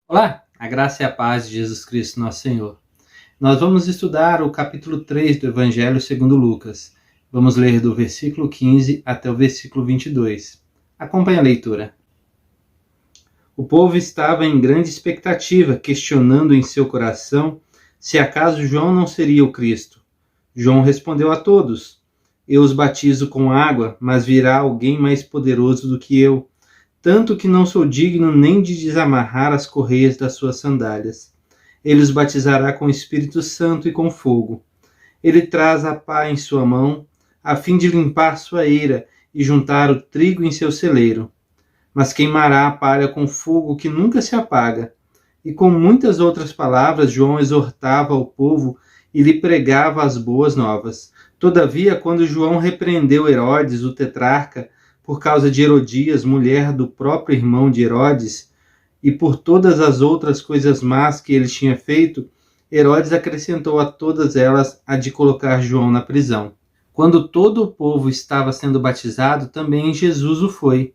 Olá, a graça e a paz de Jesus Cristo, nosso Senhor. Nós vamos estudar o capítulo 3 do Evangelho segundo Lucas. Vamos ler do versículo 15 até o versículo 22. Acompanhe a leitura. O povo estava em grande expectativa, questionando em seu coração se acaso João não seria o Cristo. João respondeu a todos: Eu os batizo com água, mas virá alguém mais poderoso do que eu, tanto que não sou digno nem de desamarrar as correias das suas sandálias. Ele os batizará com o Espírito Santo e com fogo. Ele traz a pá em sua mão, a fim de limpar sua eira e juntar o trigo em seu celeiro. Mas queimará a palha com fogo que nunca se apaga. E com muitas outras palavras, João exortava o povo e lhe pregava as boas novas. Todavia, quando João repreendeu Herodes, o tetrarca, por causa de Herodias, mulher do próprio irmão de Herodes, e por todas as outras coisas más que ele tinha feito, Herodes acrescentou a todas elas a de colocar João na prisão. Quando todo o povo estava sendo batizado, também Jesus o foi.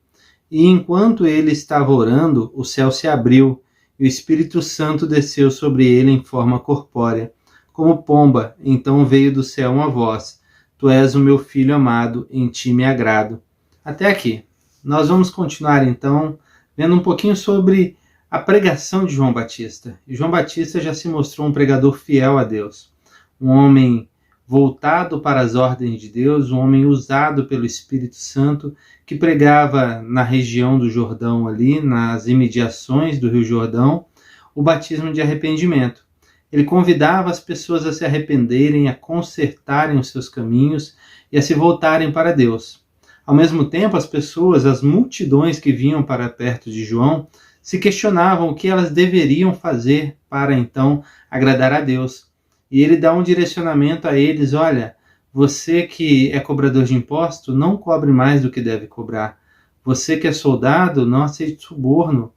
E enquanto ele estava orando, o céu se abriu, e o Espírito Santo desceu sobre ele em forma corpórea, como pomba. Então veio do céu uma voz: Tu és o meu filho amado, em ti me agrado. Até aqui. Nós vamos continuar então vendo um pouquinho sobre a pregação de João Batista. E João Batista já se mostrou um pregador fiel a Deus, um homem voltado para as ordens de Deus, um homem usado pelo Espírito Santo, que pregava na região do Jordão ali, nas imediações do Rio Jordão, o batismo de arrependimento. Ele convidava as pessoas a se arrependerem, a consertarem os seus caminhos e a se voltarem para Deus. Ao mesmo tempo, as pessoas, as multidões que vinham para perto de João, se questionavam o que elas deveriam fazer para então agradar a Deus. E ele dá um direcionamento a eles: olha, você que é cobrador de imposto, não cobre mais do que deve cobrar. Você que é soldado, não aceite suborno.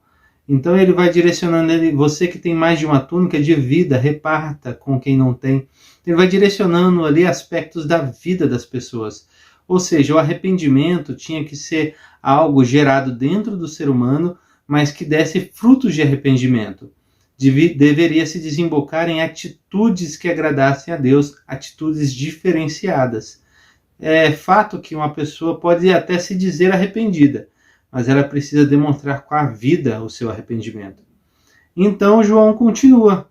Então ele vai direcionando ele: você que tem mais de uma túnica, divida, reparta com quem não tem. Ele vai direcionando ali aspectos da vida das pessoas. Ou seja, o arrependimento tinha que ser algo gerado dentro do ser humano, mas que desse frutos de arrependimento. Deveria se desembocar em atitudes que agradassem a Deus, atitudes diferenciadas. É fato que uma pessoa pode até se dizer arrependida, mas ela precisa demonstrar com a vida o seu arrependimento. Então João continua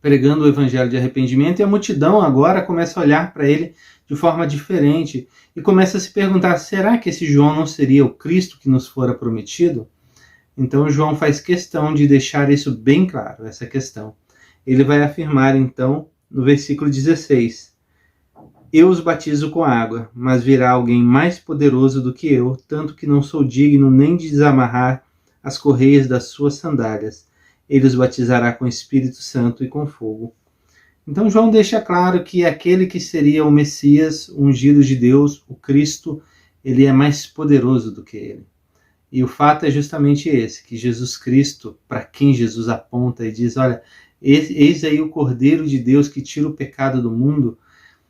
pregando o evangelho de arrependimento, e a multidão agora começa a olhar para ele de forma diferente e começa a se perguntar: será que esse João não seria o Cristo que nos fora prometido? Então João faz questão de deixar isso bem claro, essa questão. Ele vai afirmar então no versículo 16: Eu os batizo com água, mas virá alguém mais poderoso do que eu, tanto que não sou digno nem de desamarrar as correias das suas sandálias. Ele os batizará com o Espírito Santo e com fogo. Então João deixa claro que aquele que seria o Messias, o ungido de Deus, o Cristo, ele é mais poderoso do que ele. E o fato é justamente esse, que Jesus Cristo, para quem Jesus aponta e diz: olha, eis aí o Cordeiro de Deus que tira o pecado do mundo,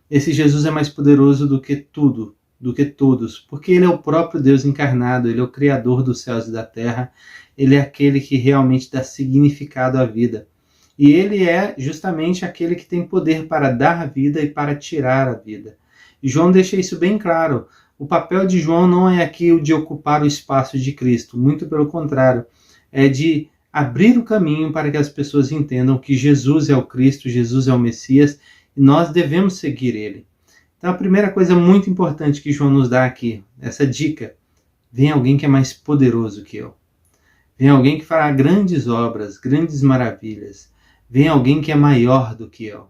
esse Jesus é mais poderoso do que tudo, do que todos, porque ele é o próprio Deus encarnado, ele é o Criador dos céus e da terra, ele é aquele que realmente dá significado à vida. E ele é justamente aquele que tem poder para dar a vida e para tirar a vida. E João deixa isso bem claro. O papel de João não é aqui o de ocupar o espaço de Cristo, muito pelo contrário, é de abrir o caminho para que as pessoas entendam que Jesus é o Cristo, Jesus é o Messias, e nós devemos seguir ele. Então a primeira coisa muito importante que João nos dá aqui, essa dica: vem alguém que é mais poderoso que eu. Vem alguém que fará grandes obras, grandes maravilhas. Vem alguém que é maior do que eu.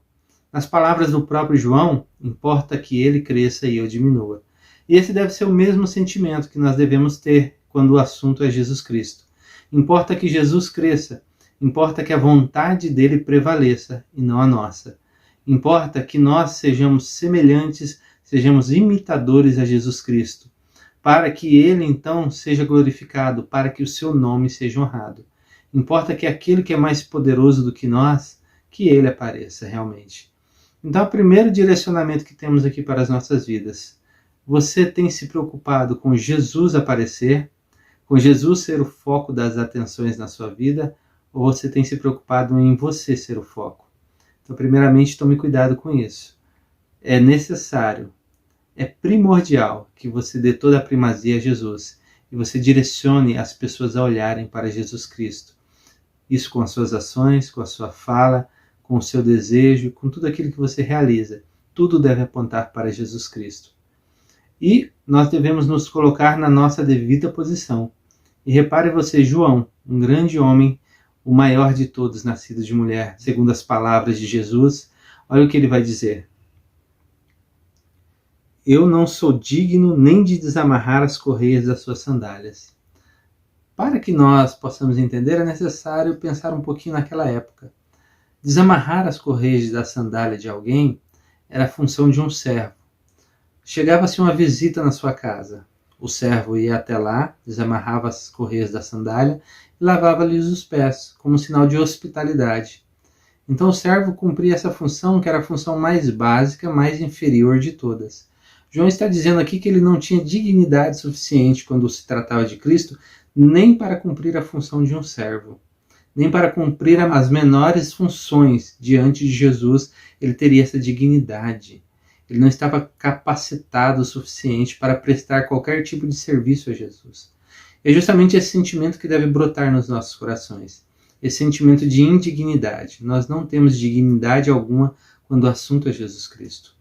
Nas palavras do próprio João, importa que ele cresça e eu diminua. E esse deve ser o mesmo sentimento que nós devemos ter quando o assunto é Jesus Cristo. Importa que Jesus cresça, importa que a vontade dele prevaleça e não a nossa. Importa que nós sejamos semelhantes, sejamos imitadores a Jesus Cristo, para que ele então seja glorificado, para que o seu nome seja honrado. Importa que aquele que é mais poderoso do que nós, que ele apareça realmente. Então, o primeiro direcionamento que temos aqui para as nossas vidas: você tem se preocupado com Jesus aparecer, com Jesus ser o foco das atenções na sua vida, ou você tem se preocupado em você ser o foco? Então, primeiramente, tome cuidado com isso. É necessário, é primordial que você dê toda a primazia a Jesus e você direcione as pessoas a olharem para Jesus Cristo. Isso com as suas ações, com a sua fala, com o seu desejo, com tudo aquilo que você realiza. Tudo deve apontar para Jesus Cristo. E nós devemos nos colocar na nossa devida posição. E repare você, João, um grande homem, o maior de todos, nascido de mulher, segundo as palavras de Jesus, olha o que ele vai dizer. Eu não sou digno nem de desamarrar as correias das suas sandálias. Para que nós possamos entender, é necessário pensar um pouquinho naquela época. Desamarrar as correias da sandália de alguém era a função de um servo. Chegava-se uma visita na sua casa. O servo ia até lá, desamarrava as correias da sandália e lavava-lhes os pés, como sinal de hospitalidade. Então o servo cumpria essa função, que era a função mais básica, mais inferior de todas. João está dizendo aqui que ele não tinha dignidade suficiente quando se tratava de Cristo, nem para cumprir a função de um servo, nem para cumprir as menores funções diante de Jesus, ele teria essa dignidade. Ele não estava capacitado o suficiente para prestar qualquer tipo de serviço a Jesus. É justamente esse sentimento que deve brotar nos nossos corações. Esse sentimento de indignidade. Nós não temos dignidade alguma quando o assunto é Jesus Cristo.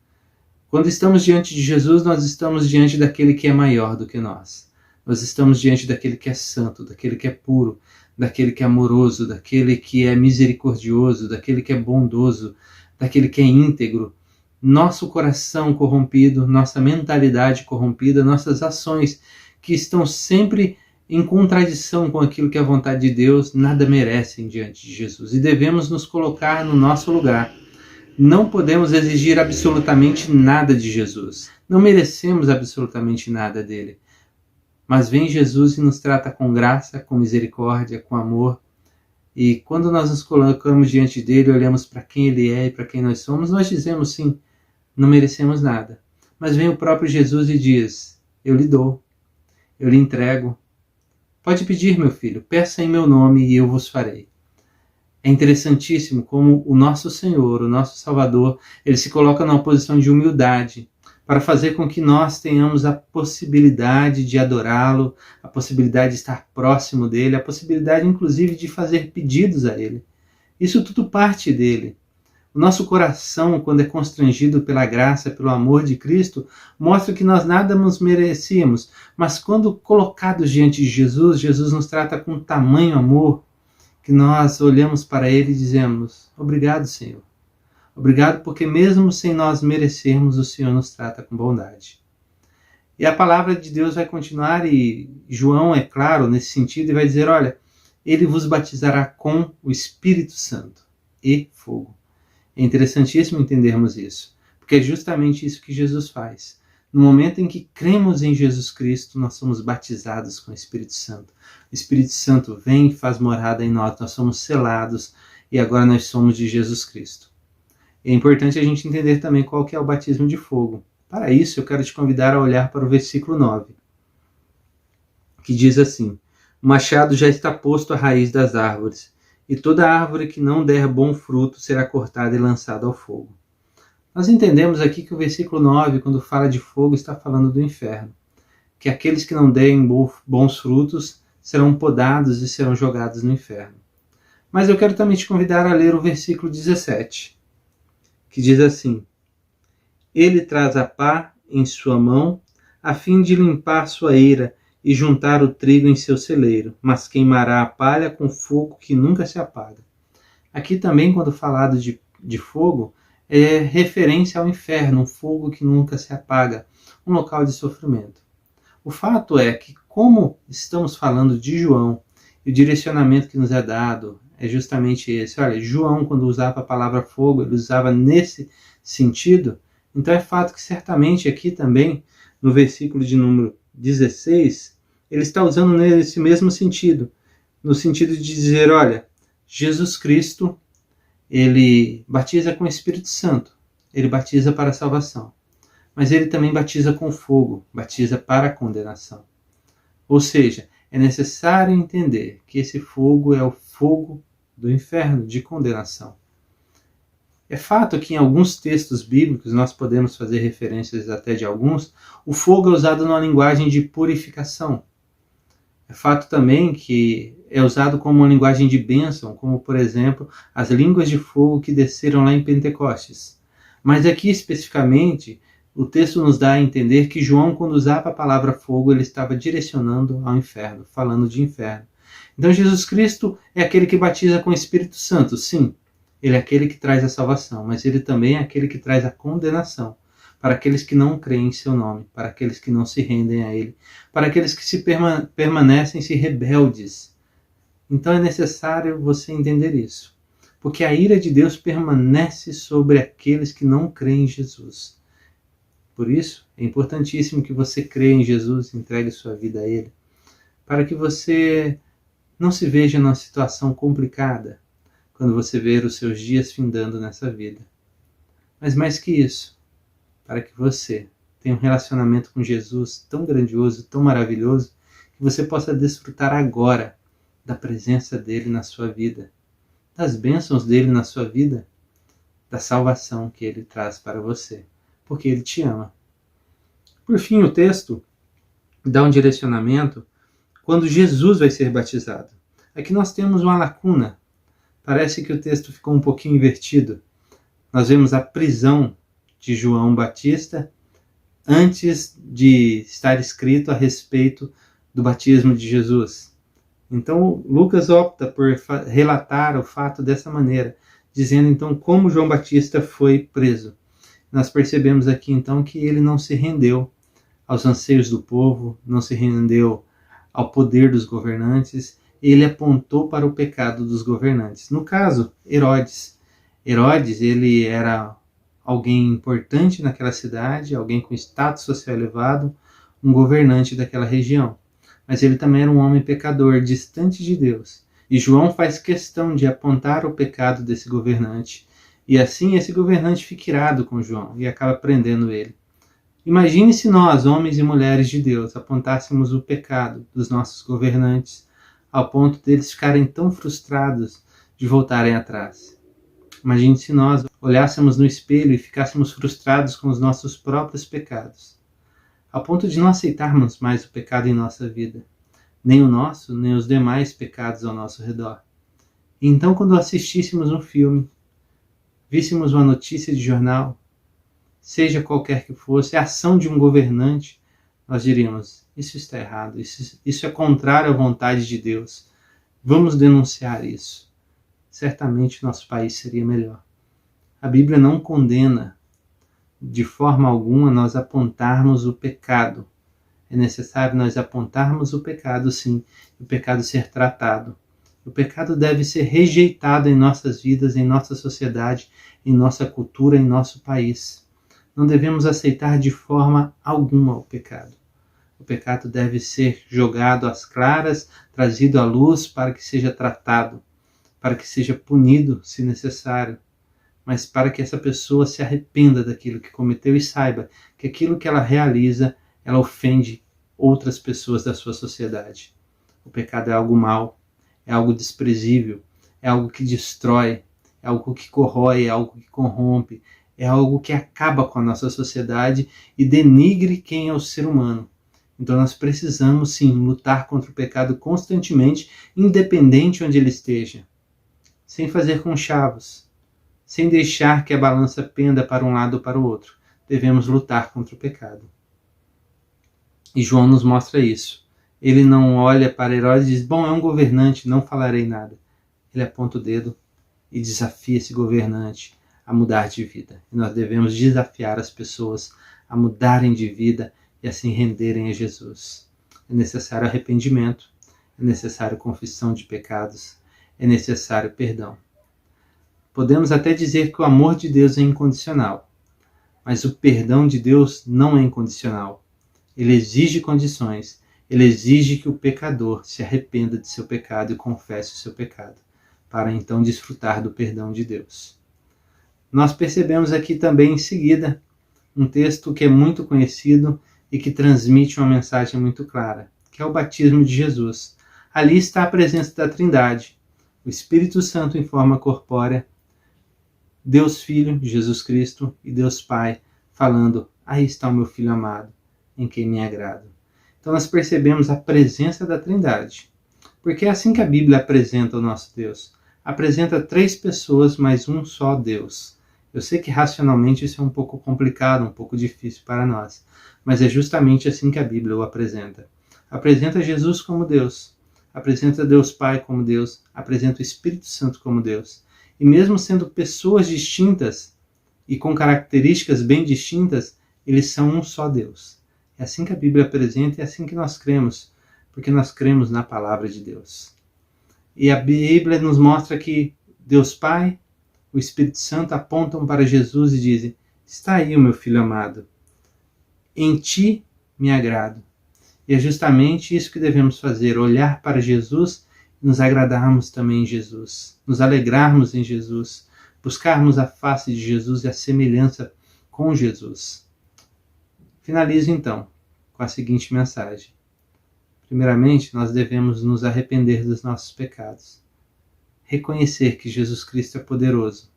Quando estamos diante de Jesus, nós estamos diante daquele que é maior do que nós. Nós estamos diante daquele que é santo, daquele que é puro, daquele que é amoroso, daquele que é misericordioso, daquele que é bondoso, daquele que é íntegro. Nosso coração corrompido, nossa mentalidade corrompida, nossas ações que estão sempre em contradição com aquilo que é a vontade de Deus, nada merecem diante de Jesus. E devemos nos colocar no nosso lugar. Não podemos exigir absolutamente nada de Jesus. Não merecemos absolutamente nada dele. Mas vem Jesus e nos trata com graça, com misericórdia, com amor. E quando nós nos colocamos diante dele, olhamos para quem ele é e para quem nós somos, nós dizemos sim, não merecemos nada. Mas vem o próprio Jesus e diz, eu lhe dou, eu lhe entrego. Pode pedir, meu filho, peça em meu nome e eu vos farei. É interessantíssimo como o nosso Senhor, o nosso Salvador, ele se coloca numa posição de humildade para fazer com que nós tenhamos a possibilidade de adorá-lo, a possibilidade de estar próximo dele, a possibilidade inclusive de fazer pedidos a ele. Isso tudo parte dele. O nosso coração, quando é constrangido pela graça, pelo amor de Cristo, mostra que nós nada nos merecíamos, mas quando colocados diante de Jesus, Jesus nos trata com tamanho amor, que nós olhamos para ele e dizemos, obrigado, Senhor. Obrigado porque mesmo sem nós merecermos, o Senhor nos trata com bondade. E a palavra de Deus vai continuar e João é claro nesse sentido e vai dizer, olha, ele vos batizará com o Espírito Santo e fogo. É interessantíssimo entendermos isso, porque é justamente isso que Jesus faz. No momento em que cremos em Jesus Cristo, nós somos batizados com o Espírito Santo. O Espírito Santo vem e faz morada em nós somos selados e agora nós somos de Jesus Cristo. É importante a gente entender também qual que é o batismo de fogo. Para isso, eu quero te convidar a olhar para o versículo 9, que diz assim, o machado já está posto à raiz das árvores, e toda árvore que não der bom fruto será cortada e lançada ao fogo. Nós entendemos aqui que o versículo 9, quando fala de fogo, está falando do inferno, que aqueles que não derem bons frutos serão podados e serão jogados no inferno. Mas eu quero também te convidar a ler o versículo 17, que diz assim, ele traz a pá em sua mão, a fim de limpar sua eira e juntar o trigo em seu celeiro, mas queimará a palha com fogo que nunca se apaga. Aqui também, quando falado de fogo, é referência ao inferno, um fogo que nunca se apaga, um local de sofrimento. O fato é que, como estamos falando de João, e o direcionamento que nos é dado é justamente esse. Olha, João, quando usava a palavra fogo, ele usava nesse sentido. Então é fato que certamente aqui também, no versículo de número 16, ele está usando nesse mesmo sentido. No sentido de dizer, olha, Jesus Cristo, ele batiza com o Espírito Santo. Ele batiza para a salvação. Mas ele também batiza com fogo, batiza para a condenação. Ou seja, é necessário entender que esse fogo é o fogo do inferno, de condenação. É fato que em alguns textos bíblicos, nós podemos fazer referências até de alguns, o fogo é usado numa linguagem de purificação. É fato também que é usado como uma linguagem de bênção, como por exemplo, as línguas de fogo que desceram lá em Pentecostes. Mas aqui especificamente, o texto nos dá a entender que João, quando usava a palavra fogo, ele estava direcionando ao inferno, falando de inferno. Então Jesus Cristo é aquele que batiza com o Espírito Santo, sim. Ele é aquele que traz a salvação, mas ele também é aquele que traz a condenação para aqueles que não creem em seu nome, para aqueles que não se rendem a ele, para aqueles que permanecem-se rebeldes. Então é necessário você entender isso, porque a ira de Deus permanece sobre aqueles que não creem em Jesus. Por isso, é importantíssimo que você creia em Jesus, entregue sua vida a ele, para que você não se veja numa situação complicada, quando você ver os seus dias findando nessa vida. Mas mais que isso, para que você tenha um relacionamento com Jesus tão grandioso, tão maravilhoso, que você possa desfrutar agora da presença dele na sua vida, das bênçãos dele na sua vida, da salvação que ele traz para você, porque ele te ama. Por fim, o texto dá um direcionamento quando Jesus vai ser batizado. Aqui nós temos uma lacuna. Parece que o texto ficou um pouquinho invertido. Nós vemos a prisão de João Batista antes de estar escrito a respeito do batismo de Jesus. Então Lucas opta por relatar o fato dessa maneira, dizendo então como João Batista foi preso. Nós percebemos aqui então que ele não se rendeu aos anseios do povo, não se rendeu ao poder dos governantes, ele apontou para o pecado dos governantes. No caso, Herodes. Herodes, ele era alguém importante naquela cidade, alguém com status social elevado, um governante daquela região. Mas ele também era um homem pecador, distante de Deus. E João faz questão de apontar o pecado desse governante. E assim esse governante fica irado com João e acaba prendendo ele. Imagine se nós, homens e mulheres de Deus, apontássemos o pecado dos nossos governantes, ao ponto deles ficarem tão frustrados de voltarem atrás. Imagine se nós olhássemos no espelho e ficássemos frustrados com os nossos próprios pecados, ao ponto de não aceitarmos mais o pecado em nossa vida, nem o nosso, nem os demais pecados ao nosso redor. E então, quando assistíssemos um filme, víssemos uma notícia de jornal, seja qualquer que fosse, a ação de um governante, nós diríamos, isso está errado, isso é contrário à vontade de Deus. Vamos denunciar isso. Certamente nosso país seria melhor. A Bíblia não condena de forma alguma nós apontarmos o pecado. É necessário nós apontarmos o pecado, sim, e o pecado ser tratado. O pecado deve ser rejeitado em nossas vidas, em nossa sociedade, em nossa cultura, em nosso país. Não devemos aceitar de forma alguma o pecado. O pecado deve ser jogado às claras, trazido à luz para que seja tratado, para que seja punido, se necessário, mas para que essa pessoa se arrependa daquilo que cometeu e saiba que aquilo que ela realiza, ela ofende outras pessoas da sua sociedade. O pecado é algo mau, é algo desprezível, é algo que destrói, é algo que corrói, é algo que corrompe, é algo que acaba com a nossa sociedade e denigre quem é o ser humano. Então nós precisamos sim lutar contra o pecado constantemente, independente onde ele esteja, sem fazer conchavos, sem deixar que a balança penda para um lado ou para o outro. Devemos lutar contra o pecado. E João nos mostra isso. Ele não olha para Herodes e diz, bom, é um governante, não falarei nada. Ele aponta o dedo e desafia esse governante a mudar de vida. E nós devemos desafiar as pessoas a mudarem de vida e assim renderem a Jesus. É necessário arrependimento, é necessário confissão de pecados, é necessário perdão. Podemos até dizer que o amor de Deus é incondicional, mas o perdão de Deus não é incondicional. Ele exige condições, ele exige que o pecador se arrependa de seu pecado e confesse o seu pecado, para então desfrutar do perdão de Deus. Nós percebemos aqui também em seguida um texto que é muito conhecido e que transmite uma mensagem muito clara, que é o batismo de Jesus. Ali está a presença da Trindade. o Espírito Santo em forma corpórea, Deus Filho, Jesus Cristo, e Deus Pai falando: aí está o meu Filho amado, em quem me agrado. Então nós percebemos a presença da Trindade, porque é assim que a Bíblia apresenta o nosso Deus. Apresenta 3 pessoas, mas um só Deus. Eu sei que racionalmente isso é um pouco complicado, um pouco difícil para nós, mas é justamente assim que a Bíblia o apresenta. Apresenta Jesus como Deus, apresenta Deus Pai como Deus, apresenta o Espírito Santo como Deus. E mesmo sendo pessoas distintas e com características bem distintas, eles são um só Deus. É assim que a Bíblia apresenta e é assim que nós cremos, porque nós cremos na palavra de Deus. E a Bíblia nos mostra que Deus Pai, o Espírito Santo apontam para Jesus e dizem: está aí o meu Filho amado, em ti me agrado. E é justamente isso que devemos fazer, olhar para Jesus e nos agradarmos também em Jesus, nos alegrarmos em Jesus, buscarmos a face de Jesus e a semelhança com Jesus. Finalizo então com a seguinte mensagem. Primeiramente, nós devemos nos arrepender dos nossos pecados, reconhecer que Jesus Cristo é poderoso,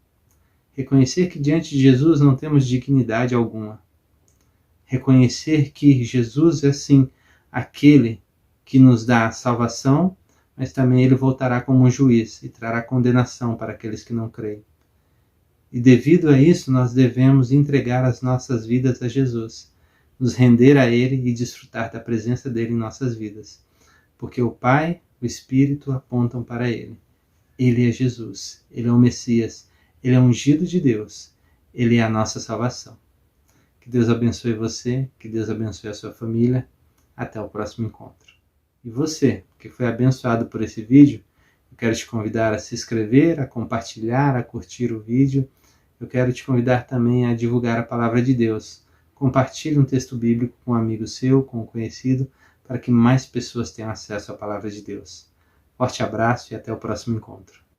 reconhecer que diante de Jesus não temos dignidade alguma, reconhecer que Jesus é sim aquele que nos dá a salvação, mas também ele voltará como um juiz e trará condenação para aqueles que não creem. E devido a isso, nós devemos entregar as nossas vidas a Jesus, nos render a ele e desfrutar da presença dele em nossas vidas, porque o Pai, o Espírito apontam para ele. Ele é Jesus, ele é o Messias, ele é o ungido de Deus, ele é a nossa salvação. Que Deus abençoe você, que Deus abençoe a sua família. Até o próximo encontro. E você, que foi abençoado por esse vídeo, eu quero te convidar a se inscrever, a compartilhar, a curtir o vídeo. Eu quero te convidar também a divulgar a palavra de Deus. Compartilhe um texto bíblico com um amigo seu, com um conhecido, para que mais pessoas tenham acesso à palavra de Deus. Forte abraço e até o próximo encontro.